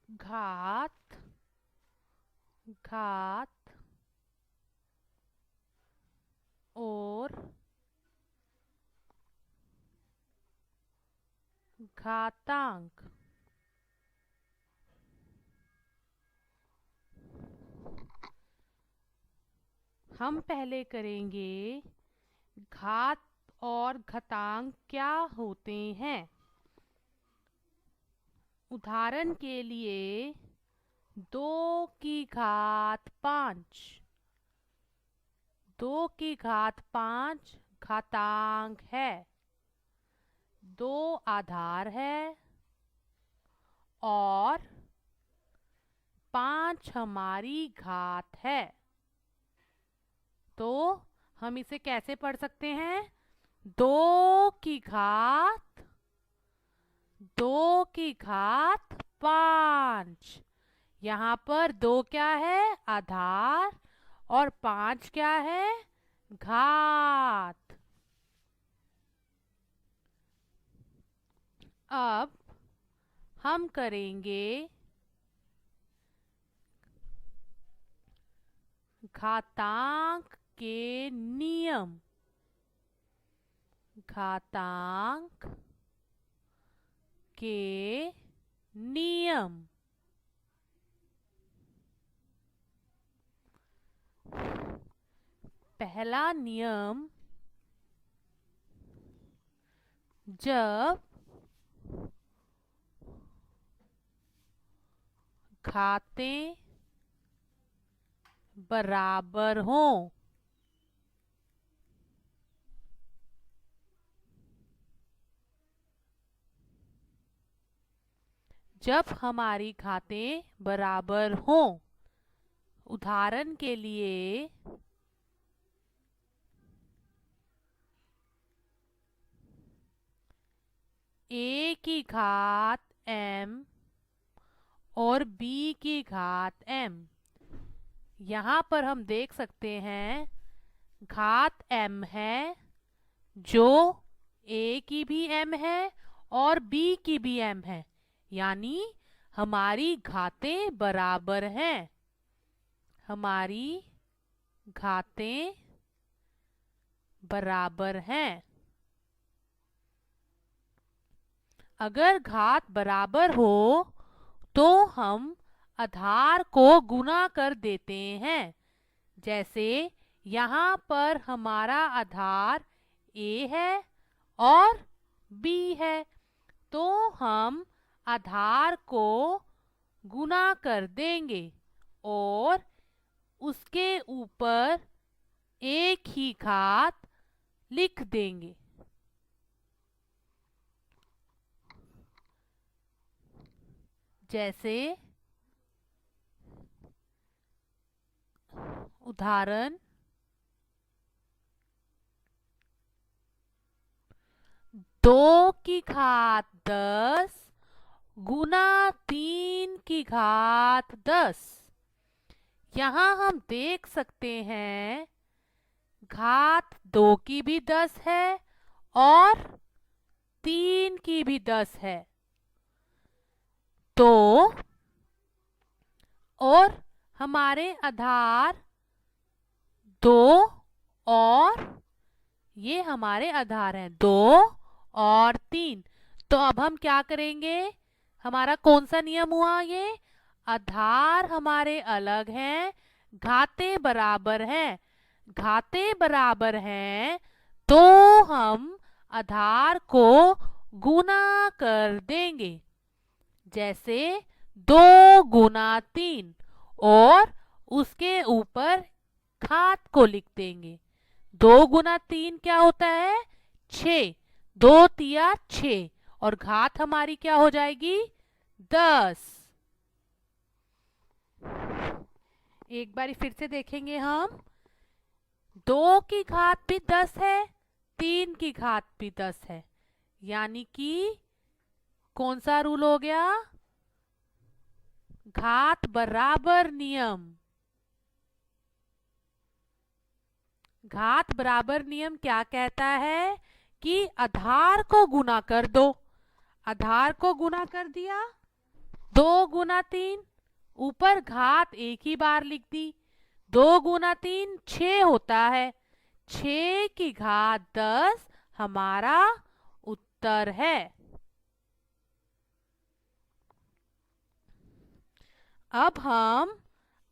घात घात और घातांक। हम पहले करेंगे घात और घातांक क्या होते हैं। उदाहरण के लिए 2 की घात 5। 2 की घात 5 घातांक है। 2 आधार है और 5 हमारी घात है। तो हम इसे कैसे पढ़ सकते हैं? 2 की घात 5। यहाँ पर 2 क्या है? आधार। और 5 क्या है? घात। अब हम करेंगे घातांक के नियम। घातांक के नियम। पहला नियम, जब घातें बराबर हों, जब हमारी घातें बराबर हों। उदाहरण के लिए 1 की घात m और b की घात m। यहाँ पर हम देख सकते हैं घात m है, जो a की भी m है और b की भी m है, यानी हमारी घातें बराबर हैं। हमारी घातें बराबर हैं। अगर घात बराबर हो तो हम आधार को गुना कर देते हैं। जैसे यहाँ पर हमारा आधार a है और b है, तो हम आधार को गुना कर देंगे और उसके ऊपर एक ही घात लिख देंगे। जैसे उदाहरण 2 की घात 10 गुना 3 की घात 10। यहाँ हम देख सकते हैं घात 2 की भी 10 है और 3 की भी 10 है। तो और हमारे आधार 2 और ये हमारे आधार हैं 2 और 3। तो अब हम क्या करेंगे? हमारा कौन सा नियम हुआ ये? आधार हमारे अलग हैं, घातें बराबर हैं। घातें बराबर हैं तो हम आधार को गुना कर देंगे। जैसे 2 गुना 3 और उसके ऊपर घात को लिख देंगे। 2 गुना 3 क्या होता है? 6। 2 तिया 6 और घात हमारी क्या हो जाएगी? 10। एक बारी फिर से देखेंगे हम। 2 की घात भी 10 है, 3 की घात भी 10 है। यानी कि कौन सा रूल हो गया? घात बराबर नियम। घात बराबर नियम क्या कहता है कि आधार को गुना कर दो। आधार को गुना कर दिया, 2 गुना 3, ऊपर घात एक ही बार लिख दी। 2 गुना 3 6 होता है। 6 की घात 10 हमारा उत्तर है। अब हम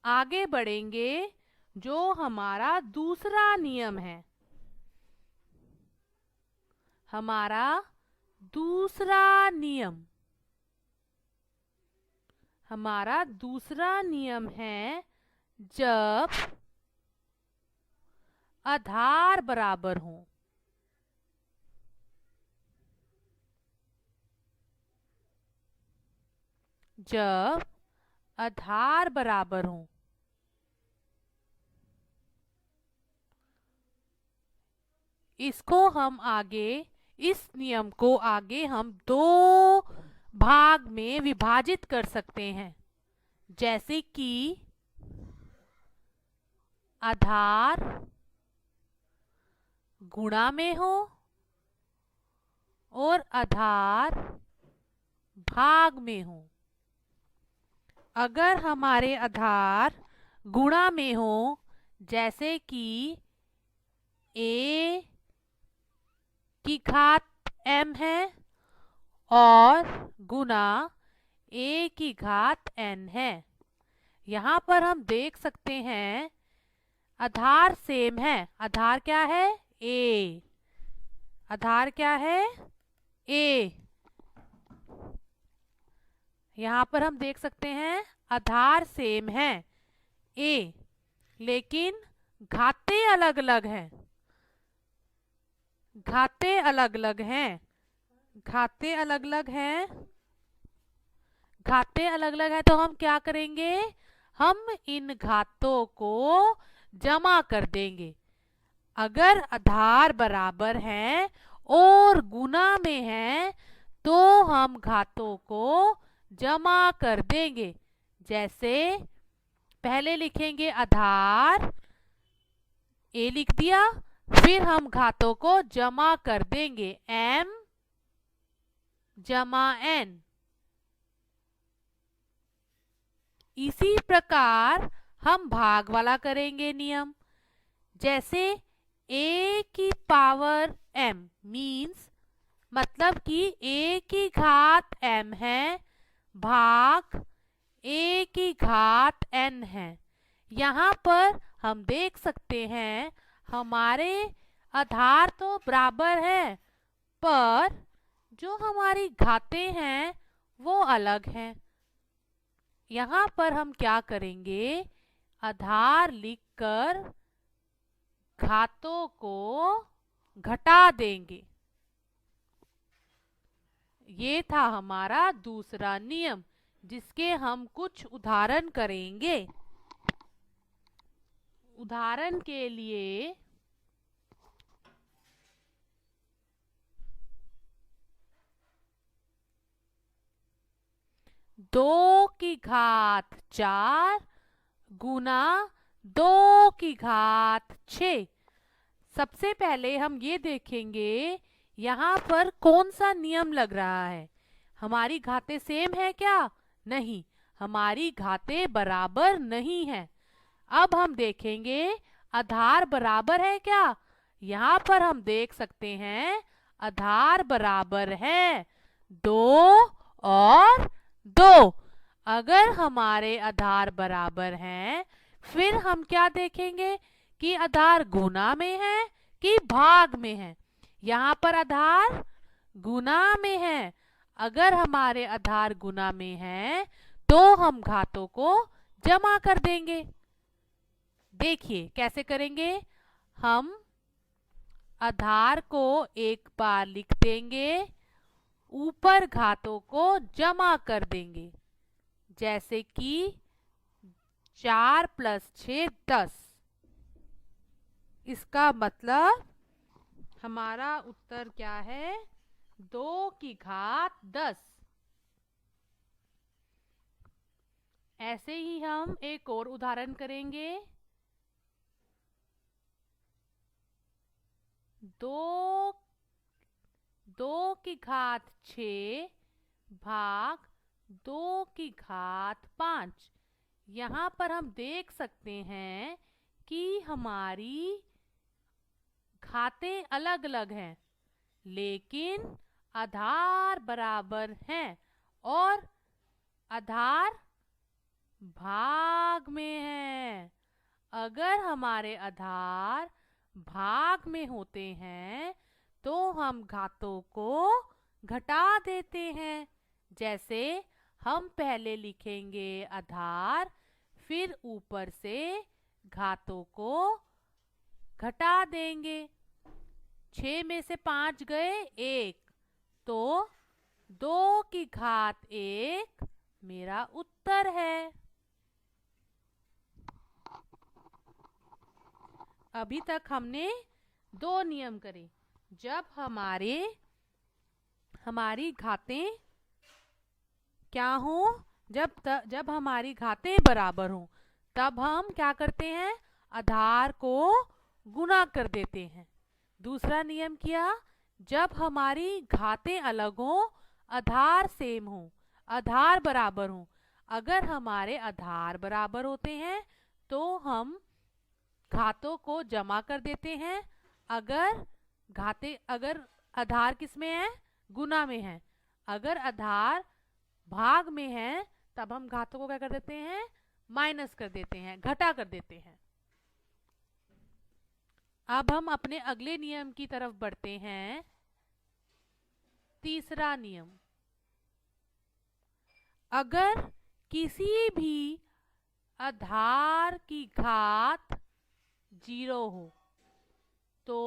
आगे बढ़ेंगे, जो हमारा दूसरा नियम है। हमारा दूसरा नियम हमारा दूसरा नियम है, जब आधार बराबर हो। जब आधार बराबर हो, इसको हम आगे, इस नियम को आगे हम 2 भाग में विभाजित कर सकते हैं। जैसे कि आधार गुणा में हो और आधार भाग में हो। अगर हमारे आधार गुणा में हो, जैसे कि a की घात m है और गुना a की घात n है। यहाँ पर हम देख सकते हैं आधार सेम है। आधार क्या है? a। आधार क्या है? a। यहाँ पर हम देख सकते हैं आधार सेम है a, लेकिन घातें अलग अलग हैं। घातें अलग अलग हैं। घातें अलग अलग हैं। घातें अलग अलग है, तो हम क्या करेंगे? हम इन घातों को जमा कर देंगे। अगर आधार बराबर है और गुना में है, तो हम घातों को जमा कर देंगे। जैसे पहले लिखेंगे आधार, a लिख दिया, फिर हम घातों को जमा कर देंगे, m जमा n। इसी प्रकार हम भाग वाला करेंगे नियम। जैसे a की पावर m मीन्स, मतलब कि a की घात m है भाग a की घात n है। यहाँ पर हम देख सकते हैं हमारे आधार तो बराबर है, पर जो हमारी घातें हैं वो अलग हैं। यहाँ पर हम क्या करेंगे? आधार लिखकर घातों को घटा देंगे। ये था हमारा दूसरा नियम, जिसके हम कुछ उदाहरण करेंगे। उदाहरण के लिए 2 की घात 4 गुना 2 की घात 6। सबसे पहले हम ये देखेंगे यहाँ पर कौन सा नियम लग रहा है। हमारी घातें सेम है क्या? नहीं, हमारी घातें बराबर नहीं है। अब हम देखेंगे आधार बराबर है क्या। यहाँ पर हम देख सकते हैं आधार बराबर है 2 और 2। अगर हमारे आधार बराबर हैं, फिर हम क्या देखेंगे कि आधार गुना में है कि भाग में है। यहाँ पर आधार गुना में है। अगर हमारे आधार गुना में है, तो हम घातों को जमा कर देंगे। देखिए कैसे करेंगे। हम आधार को एक बार लिख देंगे, ऊपर घातों को जमा कर देंगे। जैसे कि 4 + 6 10। इसका मतलब हमारा उत्तर क्या है? 2 की घात 10। ऐसे ही हम एक और उदाहरण करेंगे। 2 की घात 6 भाग 2 की घात 5। यहाँ पर हम देख सकते हैं कि हमारी घातें अलग अलग हैं, लेकिन आधार बराबर हैं और आधार भाग में है। अगर हमारे आधार भाग में होते हैं तो हम घातों को घटा देते हैं। जैसे हम पहले लिखेंगे आधार, फिर ऊपर से घातों को घटा देंगे। 6 में से 5 गए 1, तो 2 की घात 1 मेरा उत्तर है। अभी तक हमने 2 नियम करे। जब हमारी घातें क्या हो, जब हमारी घातें बराबर हो, तब हम क्या करते हैं? आधार को गुना कर देते हैं। दूसरा नियम किया, जब हमारी घातें अलग हो, आधार सेम हो, आधार बराबर हो। अगर हमारे आधार बराबर होते हैं तो हम घातों को जमा कर देते हैं। अगर आधार किस में है? गुना में है। अगर आधार भाग में है तब हम घातों को क्या कर देते हैं? माइनस कर देते हैं, घटा कर देते हैं। अब हम अपने अगले नियम की तरफ बढ़ते हैं। तीसरा नियम, अगर किसी भी आधार की घात 0 हो तो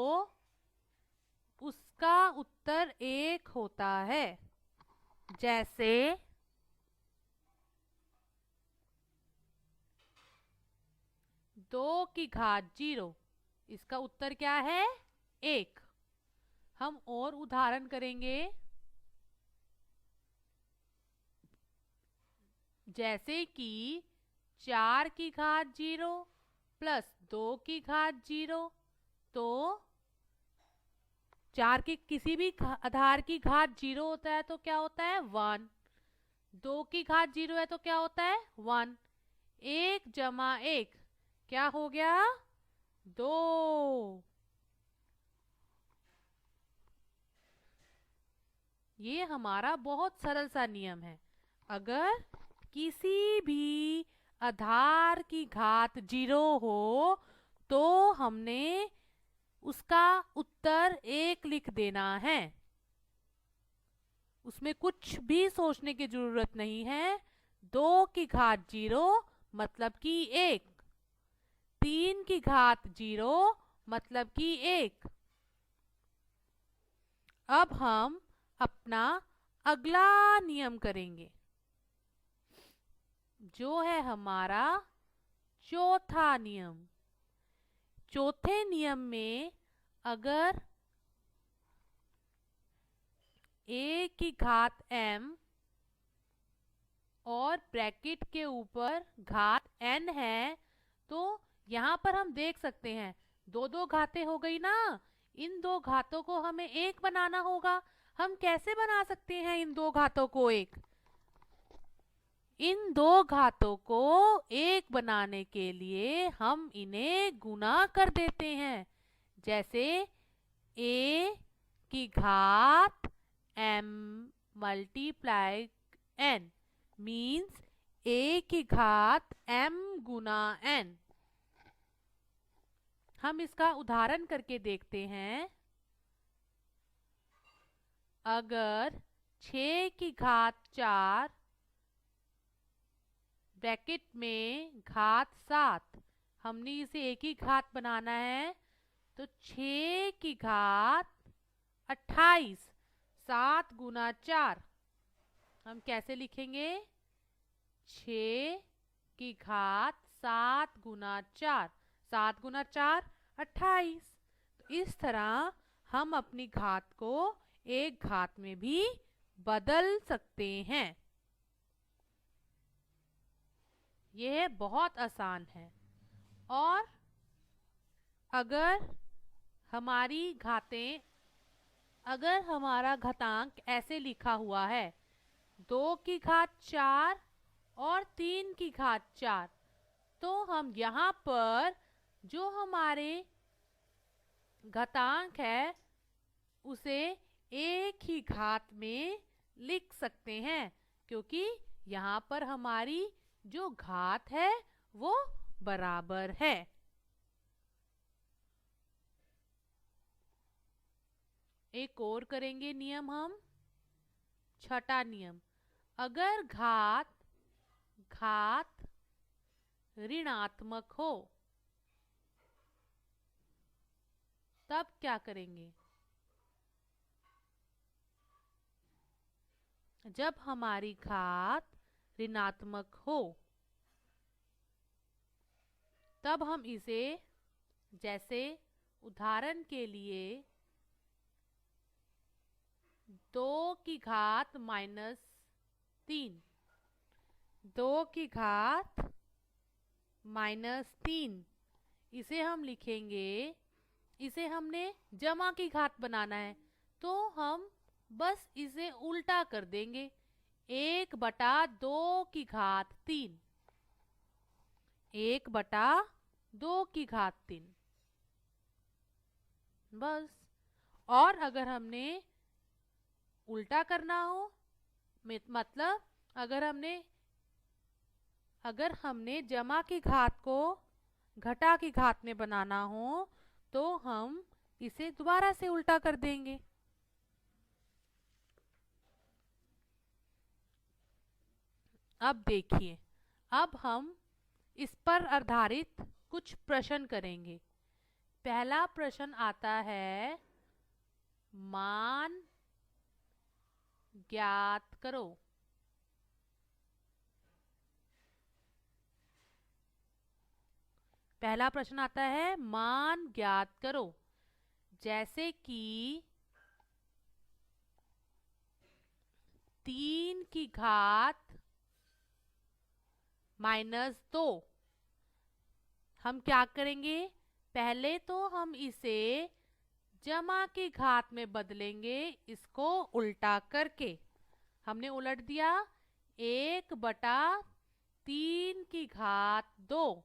उसका उत्तर 1 होता है। जैसे 2 की घात 0, इसका उत्तर क्या है? 1। हम और उदाहरण करेंगे। जैसे कि 4 की घात 0 प्लस 2 की घात 0, तो 4 की किसी भी आधार की घात 0 होता है तो क्या होता है? 1। 2 की घात 0 है तो क्या होता है? 1। 1 जमा 1 क्या हो गया? 2। ये हमारा बहुत सरल सा नियम है। अगर किसी भी आधार की घात 0 हो तो हमने उसका उत्तर 1 लिख देना है। उसमें कुछ भी सोचने की जरूरत नहीं है। 2 की घात 0 मतलब कि 1, 3 की घात 0 मतलब कि 1। अब हम अपना अगला नियम करेंगे, जो है हमारा चौथा नियम। चौथे नियम में अगर a की घात m और ब्रैकेट के ऊपर घात n है तो यहाँ पर हम देख सकते हैं 2 घातें हो गई ना। इन 2 घातों को हमें 1 बनाना होगा। हम कैसे बना सकते हैं इन 2 घातों को 1? इन 2 घातों को 1 बनाने के लिए हम इन्हें गुना कर देते हैं। जैसे a की घात m multiply n means a की घात m गुना n। हम इसका उदाहरण करके देखते हैं। अगर 6 की घात 4 ब्रैकेट में घात 7, हमने इसे एक ही घात बनाना है तो 6 की घात 28, 7 गुना 4 हम कैसे लिखेंगे? 6 की घात 7 गुना 4, 7 गुना 4 28। तो इस तरह हम अपनी घात को एक घात में भी बदल सकते हैं। यह बहुत आसान है। और अगर हमारी घातें अगर हमारा घातांक ऐसे लिखा हुआ है 2⁴ और 3⁴, तो हम यहाँ पर जो हमारे घातांक है उसे एक ही घात में लिख सकते हैं, क्योंकि यहाँ पर हमारी जो घात है वो बराबर है। एक और करेंगे नियम हम। छठा नियम, अगर घात ऋणात्मक हो तब क्या करेंगे? जब हमारी घात ऋणात्मक हो तब हम इसे, जैसे उदाहरण के लिए 2⁻³ 2⁻³ इसे हम लिखेंगे। इसे हमने जमा की घात बनाना है तो हम बस इसे उल्टा कर देंगे, 1/2⁵, 1/2⁵, बस। और अगर हमने उल्टा करना हो, मतलब अगर हमने जमा की घात को घटा की घात में बनाना हो तो हम इसे दोबारा से उल्टा कर देंगे। अब देखिए, अब हम इस पर आधारित कुछ प्रश्न करेंगे। पहला प्रश्न आता है, मान ज्ञात करो। पहला प्रश्न आता है, मान ज्ञात करो। जैसे कि 3⁻²। हम क्या करेंगे? पहले तो हम इसे जमा की घात में बदलेंगे, इसको उल्टा करके। हमने उलट दिया, 1/3⁵,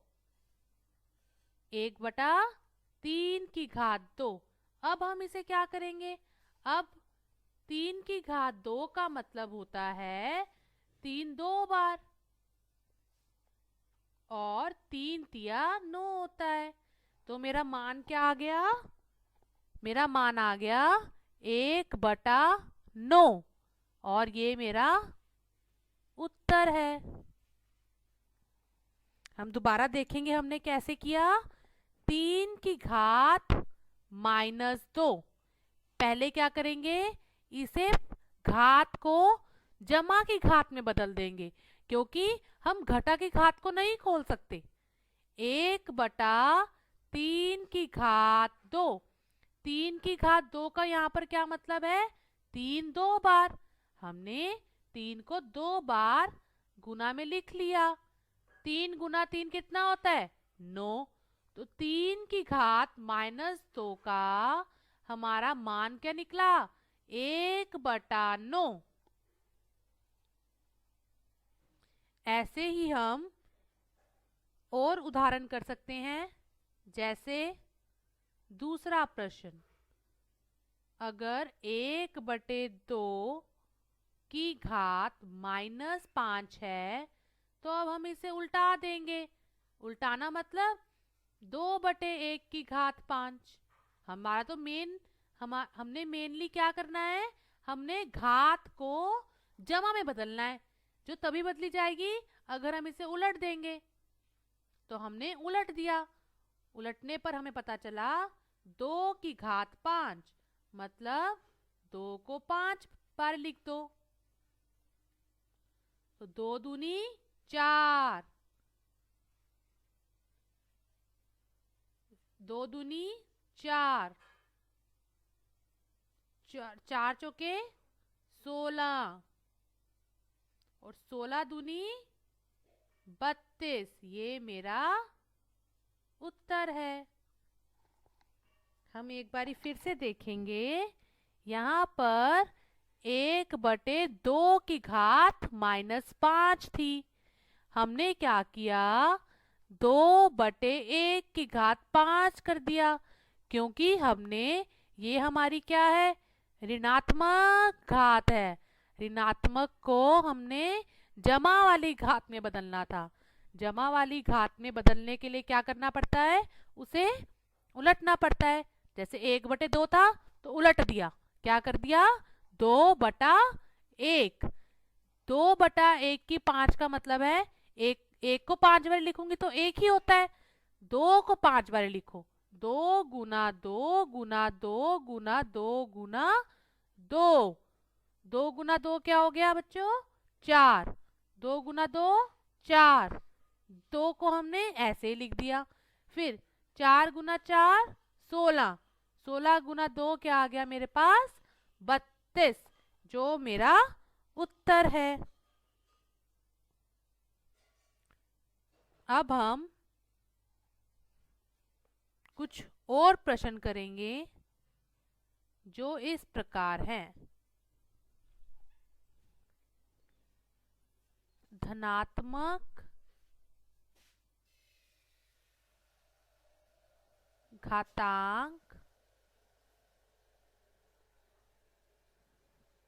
1/3⁵। अब हम इसे क्या करेंगे? अब 3⁵ का मतलब होता है 3 2 बार, और 3×3 = 9 होता है। तो मेरा मान क्या आ गया? मेरा मान आ गया 1/9, और ये मेरा उत्तर है। हम दोबारा देखेंगे हमने कैसे किया। 3⁻²। पहले क्या करेंगे? इसे घात को जमा की घात में बदल देंगे, क्योंकि हम घटा की घात को नहीं खोल सकते। 1/3⁵। 3⁵ का यहाँ पर क्या मतलब है? 3 2 बार। हमने 3 को 2 बार गुना में लिख लिया। 3 × 3 कितना होता है? 9। तो 3⁻² का हमारा मान क्या निकला? 1/9। ऐसे ही हम और उदाहरण कर सकते हैं। जैसे दूसरा प्रश्न, अगर 1/2 की घात -5 है तो अब हम इसे उल्टा देंगे। उल्टाना मतलब 2/1⁵5। हमारा तो हमने मेनली क्या करना है? हमने घात को जमा में बदलना है, जो तभी बदली जाएगी अगर हम इसे उलट देंगे। तो हमने उलट दिया। उलटने पर हमें पता चला 2⁵5, मतलब 2 को 5 बार लिख दो। तो 2 दूनी 4, 2 दूनी 4, चार चौके 16 और 16 दूनी 32। ये मेरा उत्तर है। हम एक बारी फिर से देखेंगे। यहाँ पर 1/2 की घात -5 थी। हमने क्या किया, 2/1 की घात 5 कर दिया, क्योंकि हमने ये हमारी क्या है, ऋणात्मक घात है। ऋणात्मक को हमने जमा वाली घात में बदलना था। जमा वाली घात में बदलने के लिए क्या करना पड़ता है, उसे उलटना पड़ता है। जैसे 1/2 था तो उलट दिया, क्या कर दिया, 2/1। 2/1 की 5 का मतलब है, एक को 5 बार लिखूंगी तो 1 ही होता है। 2 को 5 बार लिखो, 2 गुना 2 गुना 2 गुना 2 गुना 2। 2 गुना 2 क्या हो गया बच्चों, 4। 2 गुना 2 4। 2 को हमने ऐसे ही लिख दिया। फिर 4 गुना 4 16। 16 गुना 2 क्या आ गया मेरे पास, 32, जो मेरा उत्तर है। अब हम कुछ और प्रश्न करेंगे जो इस प्रकार हैं। धनात्मक घातांक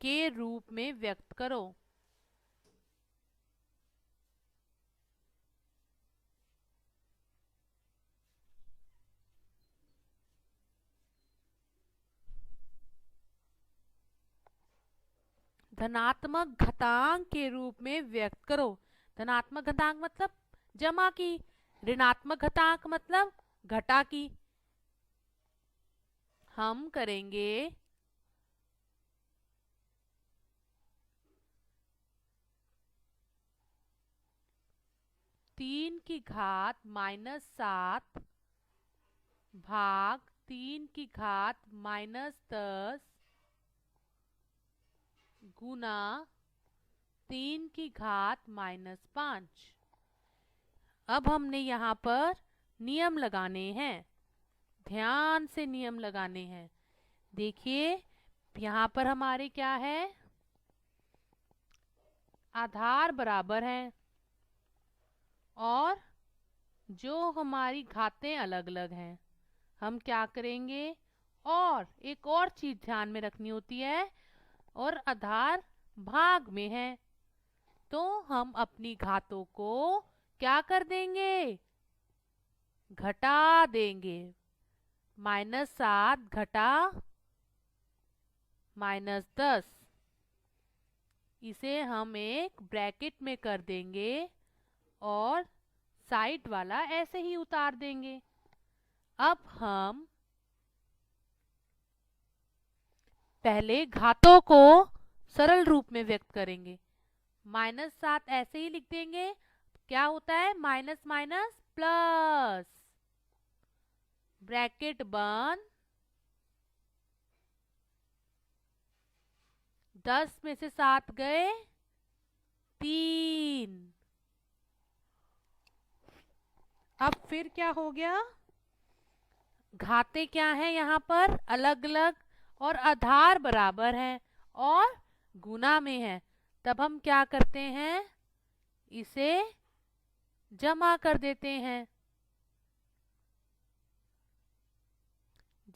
के रूप में व्यक्त करो। धनात्मक घातांक के रूप में व्यक्त करो। धनात्मक घातांक मतलब जमा की, ऋणात्मक घातांक मतलब घटा की। हम करेंगे 3 की घात -7 भाग 3 की घात -10 गुना 3 की घात -5। अब हमने यहाँ पर नियम लगाने हैं, ध्यान से नियम लगाने हैं। देखिए यहाँ पर हमारे क्या है, आधार बराबर हैं और जो हमारी घातें अलग अलग हैं। हम क्या करेंगे, और एक और चीज ध्यान में रखनी होती है, और आधार भाग में है, तो हम अपनी घातों को क्या कर देंगे, घटा देंगे। -7 घटा -10, इसे हम एक ब्रैकेट में कर देंगे और साइड वाला ऐसे ही उतार देंगे। अब हम पहले घातों को सरल रूप में व्यक्त करेंगे। -7 ऐसे ही लिख देंगे, क्या होता है, माइनस माइनस प्लस, ब्रैकेट बंद। 10 में से 7 गए 3। अब फिर क्या हो गया, घातें क्या हैं यहाँ पर अलग अलग और आधार बराबर है और गुना में है। तब हम क्या करते हैं, इसे जमा कर देते हैं।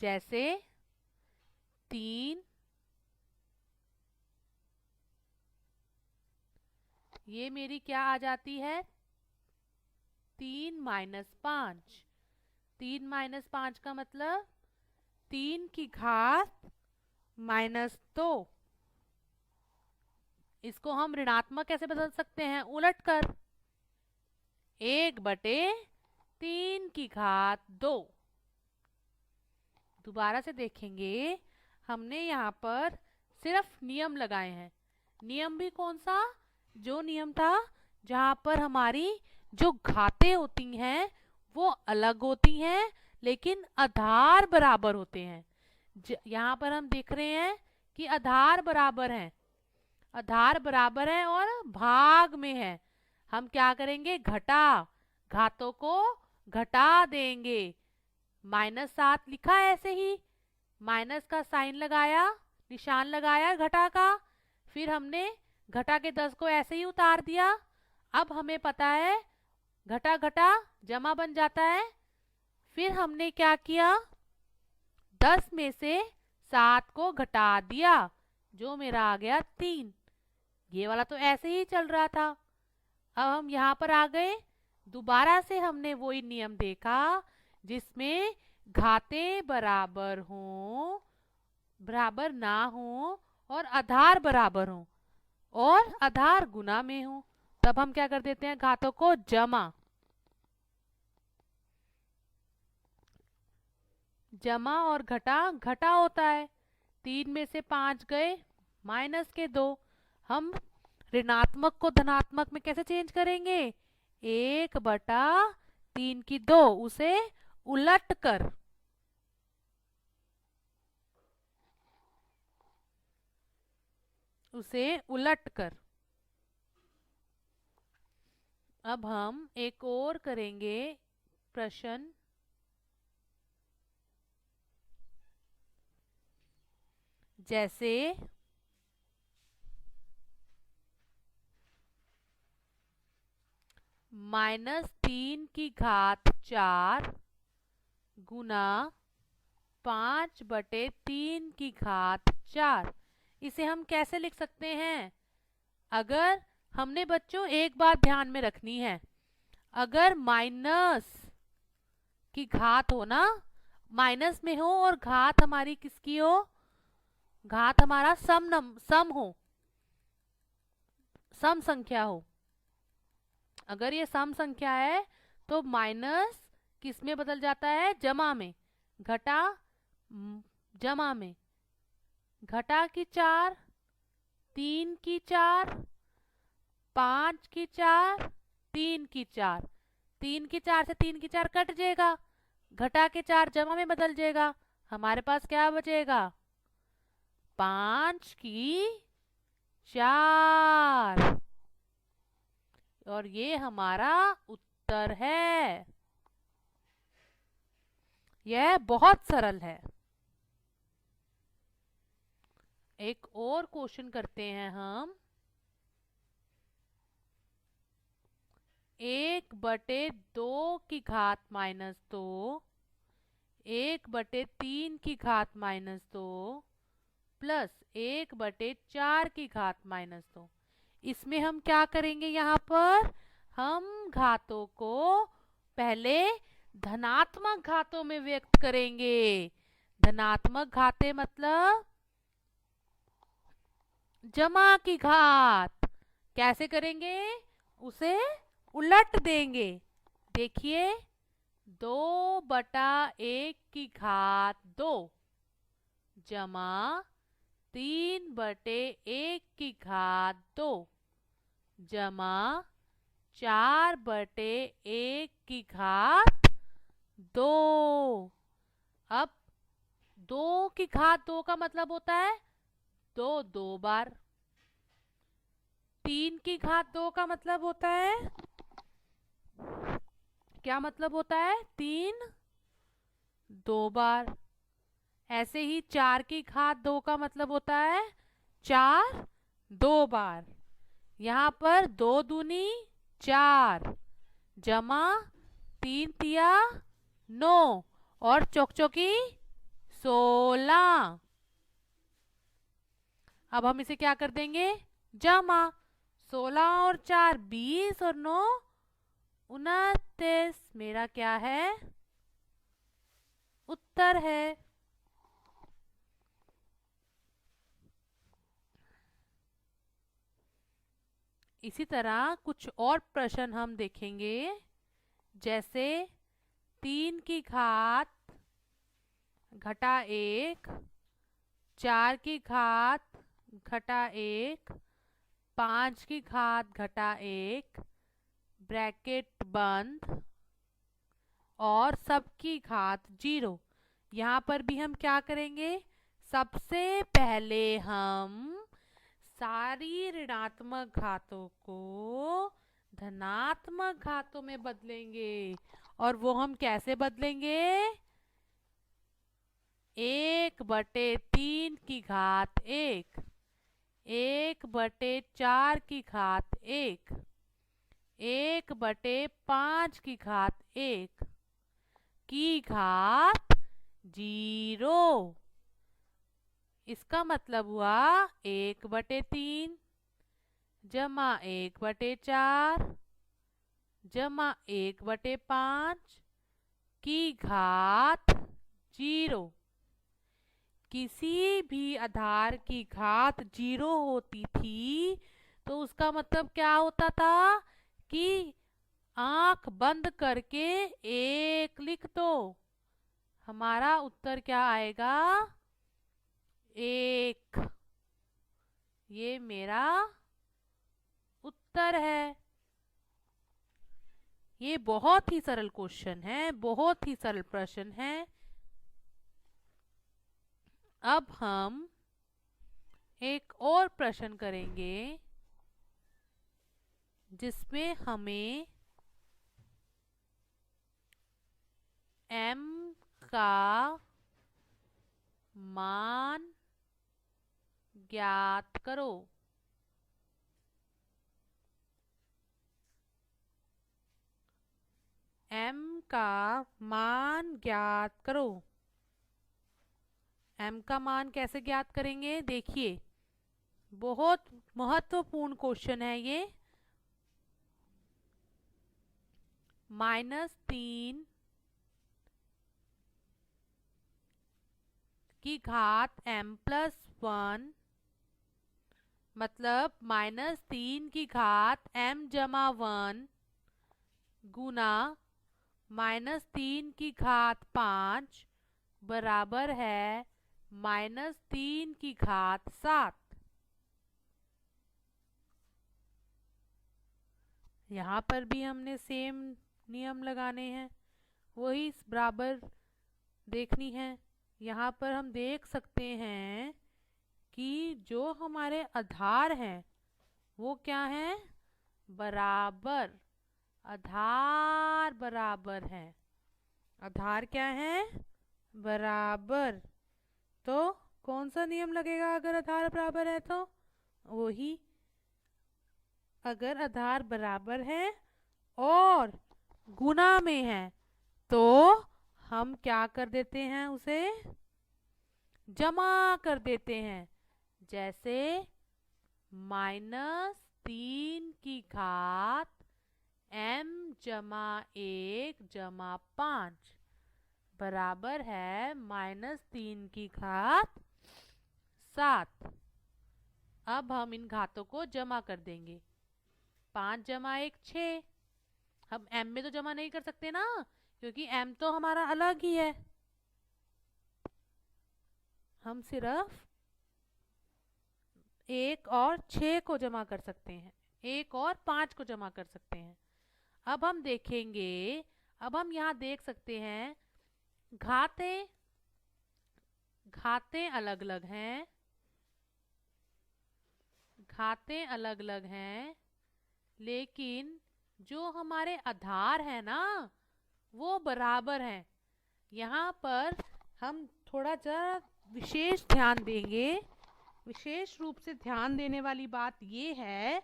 जैसे 3, ये मेरी क्या आ जाती है, 3 - 5। 3 - 5 का मतलब 3 की घात -2। इसको हम ऋणात्मक कैसे बदल सकते हैं, उलट कर, 1/3 की घात 2। दोबारा से देखेंगे, हमने यहाँ पर सिर्फ नियम लगाए हैं। नियम भी कौन सा, जो नियम था जहाँ पर हमारी जो घातें होती हैं वो अलग होती हैं लेकिन आधार बराबर होते हैं। यहाँ पर हम देख रहे हैं कि आधार बराबर है, आधार बराबर है और भाग में है। हम क्या करेंगे, घटा, घातों को घटा देंगे। -7 लिखा है ऐसे ही, माइनस का साइन लगाया, निशान लगाया घटा का, फिर हमने घटा के 10 को ऐसे ही उतार दिया। अब हमें पता है घटा घटा जमा बन जाता है। फिर हमने क्या किया, 10 में से 7 को घटा दिया, जो मेरा आ गया 3। ये वाला तो ऐसे ही चल रहा था। अब हम यहाँ पर आ गए, दोबारा से हमने वही नियम देखा जिसमें घाते बराबर हों, बराबर ना हो और आधार बराबर हो और आधार गुना में हो। तब हम क्या कर देते हैं, घातों को जमा, जमा और घटा, घटा होता है। 3 में से 5 गए, -2। हम ऋणात्मक को धनात्मक में कैसे चेंज करेंगे, 1/3 उसे उलट कर, उसे उलट कर। अब हम एक और करेंगे प्रश्न। जैसे -3 गुना 5/3 इसे हम कैसे लिख सकते हैं। अगर हमने बच्चों एक बात ध्यान में रखनी है, अगर माइनस की घात हो ना, माइनस में हो और घात हमारी किसकी हो, घात हमारा सम हो, सम संख्या हो। अगर ये सम संख्या है तो माइनस किस में बदल जाता है, जमा में, घटा जमा में, घटा की 4, 3 की 4, 5 की 4, 3 की 4, 3 की 4 से 3 की 4 कट जाएगा, घटा के 4 जमा में बदल जाएगा। हमारे पास क्या बचेगा, 5 की 4। और ये हमारा उत्तर है। यह बहुत सरल है। एक और क्वेश्चन करते हैं हम। 1/2 की घात -2, 1/3 की घात -2 प्लस 1/4 की घात -2। इसमें हम क्या करेंगे, यहाँ पर हम घातों को पहले धनात्मक घातों में व्यक्त करेंगे। धनात्मक घाते मतलब जमा की घात। कैसे करेंगे, उसे उलट देंगे। देखिए, 2/1 की घात 2 जमा 3/1 की घात 2 जमा 4/1 की घात 2। अब 2 की घात 2 का मतलब होता है 2 2 बार। 3 की घात 2 का मतलब होता है, क्या मतलब होता है, 3 2 बार। ऐसे ही 4 की घात 2 का मतलब होता है 4 2 बार। यहाँ पर 2 दूनी 4 जमा 3 तिया 9 और चौक चौकी 16। अब हम इसे क्या कर देंगे, जमा, 16 और 4 20 और 9 29। मेरा क्या है, उत्तर है। इसी तरह कुछ और प्रश्न हम देखेंगे। जैसे 3 की घात घटा 1, 4 की घात घटा 1, 5 की घात घटा 1, ब्रैकेट बंद, और सबकी घात 0। यहाँ पर भी हम क्या करेंगे, सबसे पहले हम सारी ऋणात्मक घातों को धनात्मक घातों में बदलेंगे। और वो हम कैसे बदलेंगे? 1/3 की घात 1, 1/4 की घात 1, 1/5 की घात 1 की घात 0। इसका मतलब हुआ 1/3 जमा 1/4 जमा 1/5 की घात 0। किसी भी आधार की घात 0 होती थी तो उसका मतलब क्या होता था कि आंख बंद करके 1 लिख दो। हमारा उत्तर क्या आएगा? 1। ये मेरा उत्तर है। ये बहुत ही सरल क्वेश्चन है, बहुत ही सरल प्रश्न है। अब हम एक और प्रश्न करेंगे जिसमें हमें m का मान ज्ञात करो। m का मान ज्ञात करो। m का मान कैसे ज्ञात करेंगे? देखिए, बहुत महत्वपूर्ण क्वेश्चन है ये। -3 की घात m+1 मतलब -3 की घात m जमा 1 गुना -3 की घात 5 बराबर है -3 की घात 7। यहाँ पर भी हमने सेम नियम लगाने हैं, वही बराबर देखनी है। यहाँ पर हम देख सकते हैं कि जो हमारे आधार हैं वो क्या हैं? बराबर। आधार बराबर है। आधार क्या है? बराबर। तो कौन सा नियम लगेगा अगर आधार बराबर है? तो वही, अगर आधार बराबर है और गुना में है तो हम क्या कर देते हैं? उसे जमा कर देते हैं। जैसे -3 की घात m जमा 1 जमा 5 बराबर है -3 की घात 7। अब हम इन घातों को जमा कर देंगे। 5 जमा 1 6। हम m में तो जमा नहीं कर सकते ना, क्योंकि m तो हमारा अलग ही है। हम सिर्फ 1 और 6 को जमा कर सकते हैं, 1 और 5 को जमा कर सकते हैं। अब हम देखेंगे, अब हम यहाँ देख सकते हैं घातें अलग अलग हैं, घातें अलग अलग हैं, लेकिन जो हमारे आधार है ना वो बराबर हैं। यहाँ पर हम थोड़ा जरा विशेष ध्यान देंगे। विशेष रूप से ध्यान देने वाली बात ये है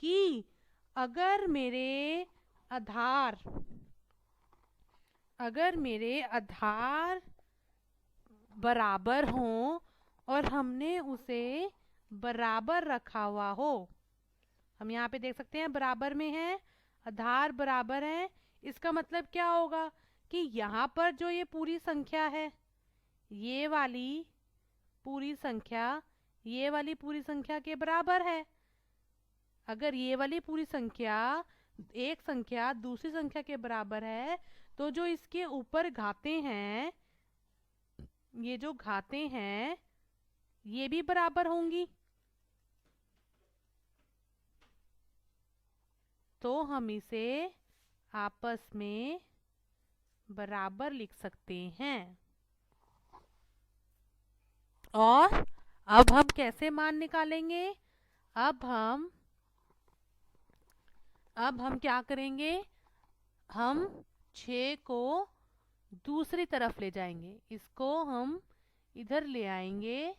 कि अगर मेरे आधार बराबर हों और हमने उसे बराबर रखा हुआ हो, हम यहाँ पे देख सकते हैं बराबर में है, आधार बराबर है। इसका मतलब क्या होगा कि यहाँ पर जो ये पूरी संख्या है, ये वाली पूरी संख्या ये वाली पूरी संख्या के बराबर है। अगर ये वाली पूरी संख्या एक संख्या दूसरी संख्या के बराबर है तो जो इसके ऊपर घातें हैं, ये जो घातें हैं ये भी बराबर होंगी। तो हम इसे आपस में बराबर लिख सकते हैं। और अब हम कैसे मान निकालेंगे? अब हम क्या करेंगे? हम 6 को दूसरी तरफ ले जाएंगे, इसको हम इधर ले आएंगे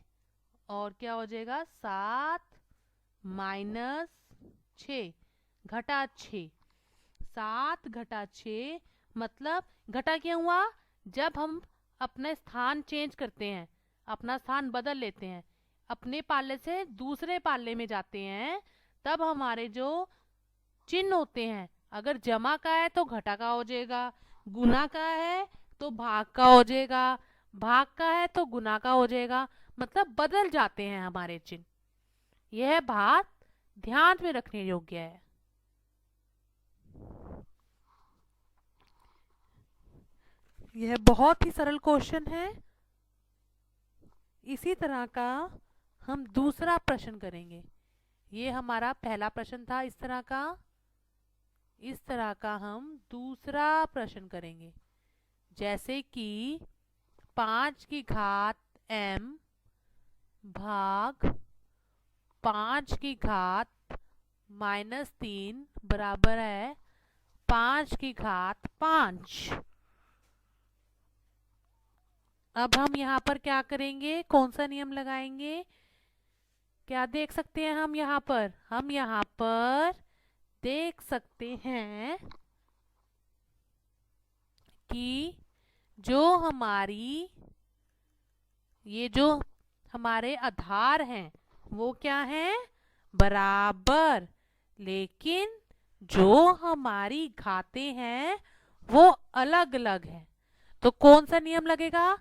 और क्या हो जाएगा? 7 माइनस 6 घटा 6, 7 घटा 6 मतलब घटा क्या हुआ? जब हम अपना स्थान चेंज करते हैं, अपना स्थान बदल लेते हैं, अपने पाले से दूसरे पाले में जाते हैं, तब हमारे जो चिन्ह होते हैं, अगर जमा का है तो घटा का हो जाएगा, गुना का है तो भाग का हो जाएगा, भाग का है तो गुना का हो जाएगा, मतलब बदल जाते हैं हमारे चिन्ह। यह बात ध्यान में रखने योग्य है। यह बहुत ही सरल क्वेश्चन है। इसी तरह का हम दूसरा प्रश्न करेंगे। ये हमारा पहला प्रश्न था इस तरह का। इस तरह का हम दूसरा प्रश्न करेंगे, जैसे कि 5 की घात m भाग 5 की घात -3 बराबर है 5 की घात 5। अब हम यहाँ पर क्या करेंगे? कौन सा नियम लगाएंगे? क्या देख सकते हैं हम यहाँ पर? हम यहाँ पर देख सकते हैं कि ये जो हमारे आधार हैं वो क्या हैं? बराबर। लेकिन जो हमारी घातें हैं वो अलग अलग हैं। तो कौन सा नियम लगेगा?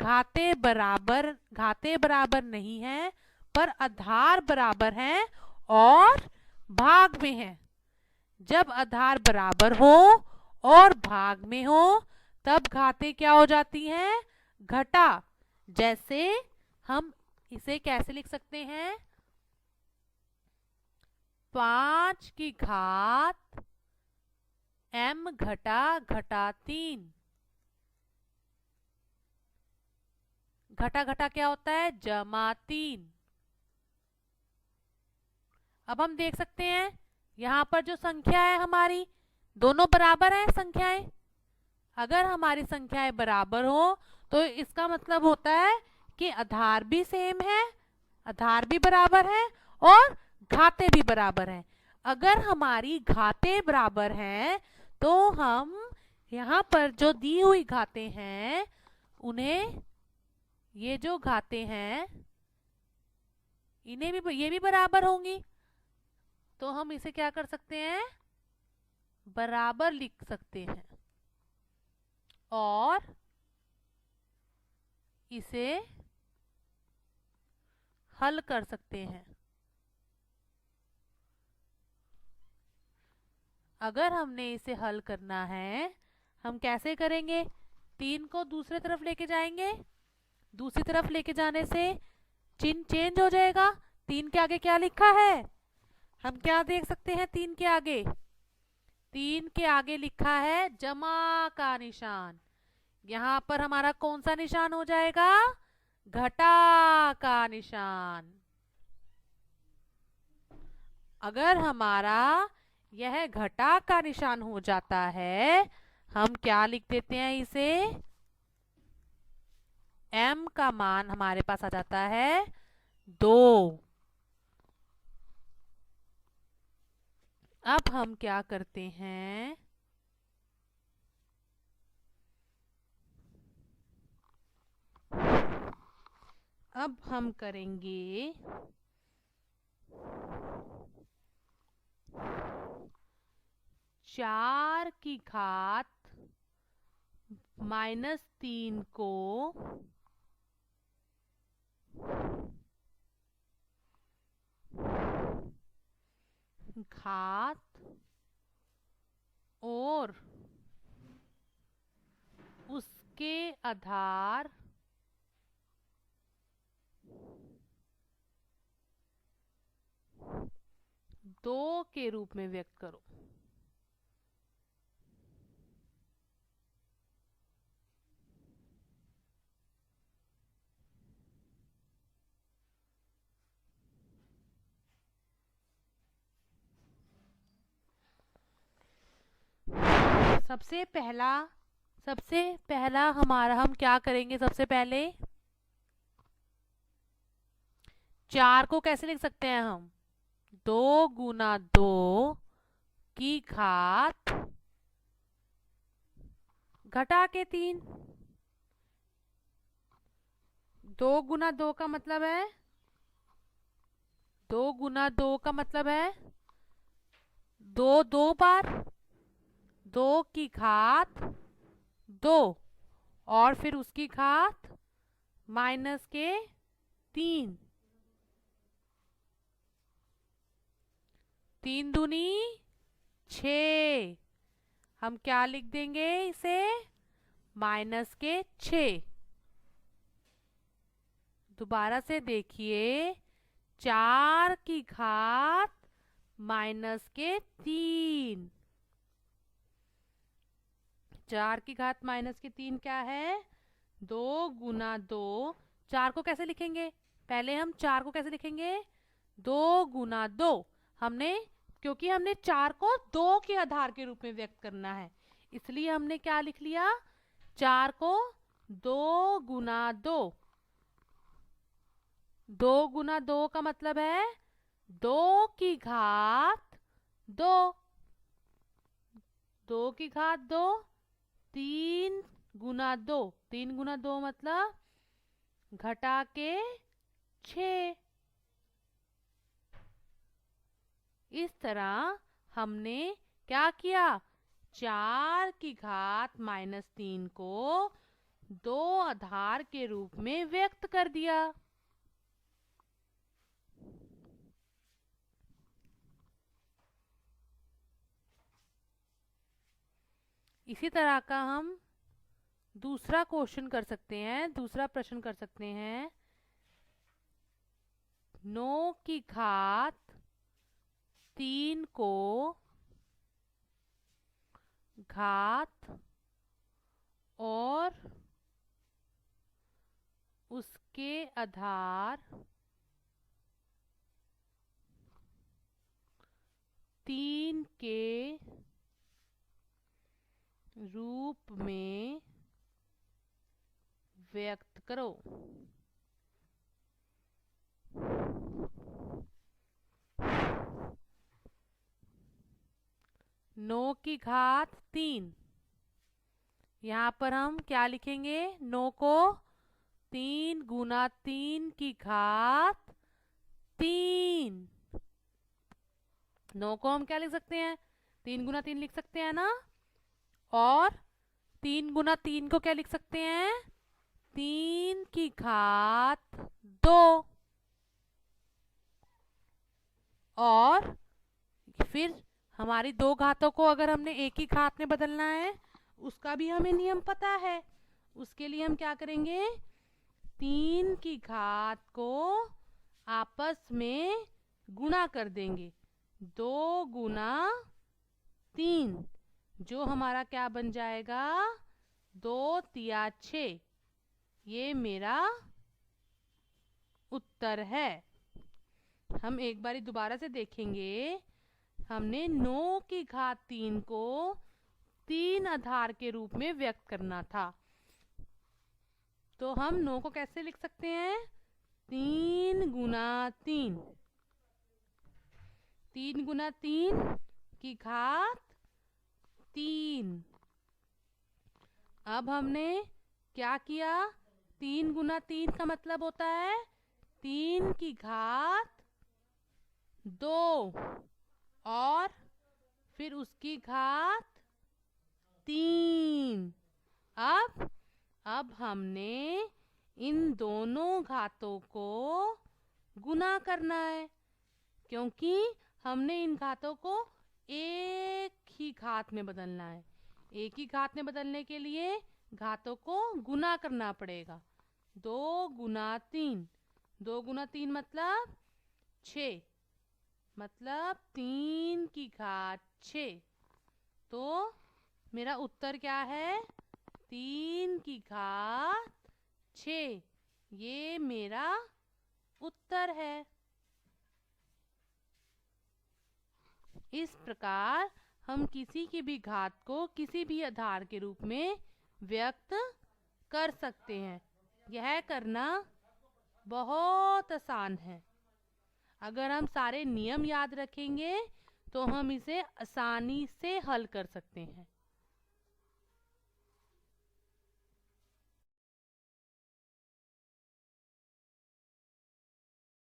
घातें बराबर नहीं है, पर आधार बराबर हैं और भाग में हैं। जब आधार बराबर हो और भाग में हो तब घातें क्या हो जाती हैं? घटा। जैसे हम इसे कैसे लिख सकते हैं? 5 की घात m घटा 3। घटा क्या होता है? जमा 3। अब हम देख सकते हैं यहाँ पर जो संख्या है हमारी, दोनों बराबर है संख्याएं। अगर हमारी संख्याएं बराबर हो तो इसका मतलब होता है कि आधार भी सेम है, आधार भी बराबर है और घातें भी बराबर हैं। अगर हमारी घातें बराबर हैं तो हम यहाँ पर जो दी हुई घातें हैं उन्हें, ये जो घातें हैं इन्हें भी, ये भी बराबर होंगी, तो हम इसे क्या कर सकते हैं? बराबर लिख सकते हैं और इसे हल कर सकते हैं। अगर हमने इसे हल करना है, हम कैसे करेंगे? 3 को दूसरी तरफ लेके जाएंगे, दूसरी तरफ लेके जाने से चिन्ह चेंज हो जाएगा। 3 के आगे क्या लिखा है? हम क्या देख सकते हैं? 3 के आगे, 3 के आगे लिखा है जमा का निशान। यहाँ पर हमारा कौन सा निशान हो जाएगा? घटा का निशान। अगर हमारा यह घटा का निशान हो जाता है, हम क्या लिख देते हैं इसे? m का मान हमारे पास आ जाता है 2। अब हम क्या करते हैं? अब हम करेंगे 4 की घात -3 को घात और उसके आधार दो के रूप में व्यक्त करो। सबसे पहला हमारा हम क्या करेंगे? सबसे पहले 4 को कैसे लिख सकते हैं हम? 2 गुना 2 की घात घटा के 3। 2 गुना 2 का मतलब है 2 गुना 2 का मतलब है 2 बार 2 की घात 2 और फिर उसकी घात माइनस के 3। 3 दूनी 6। हम क्या लिख देंगे इसे? माइनस के 6। दोबारा से देखिए, 4 की घात माइनस के 3। 4 की घात माइनस के 3 क्या है? 2 गुना 2। 4 को कैसे लिखेंगे? पहले हम 4 को कैसे लिखेंगे? 2 गुना 2। क्योंकि हमने 4 को 2 के आधार के रूप में व्यक्त करना है, इसलिए हमने क्या लिख लिया? 4 को 2 गुना 2। 2 गुना 2 का मतलब है 2 की घात 2। 2 की घात 2। 3 गुना 2। 3 गुना 2 मतलब घटा के 6। इस तरह हमने क्या किया? 4 की घात माइनस 3 को 2 आधार के रूप में व्यक्त कर दिया। इसी तरह का हम दूसरा क्वेश्चन कर सकते हैं, दूसरा प्रश्न कर सकते हैं। 9 की घात 3 को घात और उसके आधार 3 के रूप में व्यक्त करो। 9 की घात 3। यहाँ पर हम क्या लिखेंगे? 9 को 3 गुना 3 की घात 3। 9 को हम क्या लिख सकते हैं? 3 गुना 3 लिख सकते हैं ना। और 3 गुना 3 को क्या लिख सकते हैं? 3 की घात 2। और फिर हमारी 2 घातों को अगर हमने एक ही घात में बदलना है, उसका भी हमें नियम पता है। उसके लिए हम क्या करेंगे? 3 की घात को आपस में गुणा कर देंगे। 2 गुना 3, जो हमारा क्या बन जाएगा? 2 तिया 6। ये मेरा उत्तर है। हम एक बारी दोबारा से देखेंगे। हमने 9 की घात 3 को 3 आधार के रूप में व्यक्त करना था, तो हम 9 को कैसे लिख सकते हैं? 3 गुना 3। 3 गुना 3 की घात 3। अब हमने क्या किया? 3 गुना 3 का मतलब होता है 3 की घात 2 और फिर उसकी घात 3। अब हमने इन दोनों घातों को गुना करना है, क्योंकि हमने इन घातों को एक ही घात में बदलना है। एक ही घात में बदलने के लिए घातों को गुना करना पड़ेगा। 2 गुना 3। 2 गुना 3 मतलब 6, मतलब 3 की घात 6। तो मेरा उत्तर क्या है? 3 की घात 6। ये मेरा उत्तर है। इस प्रकार हम किसी की भी घात को किसी भी आधार के रूप में व्यक्त कर सकते हैं। यह करना बहुत आसान है। अगर हम सारे नियम याद रखेंगे तो हम इसे आसानी से हल कर सकते हैं।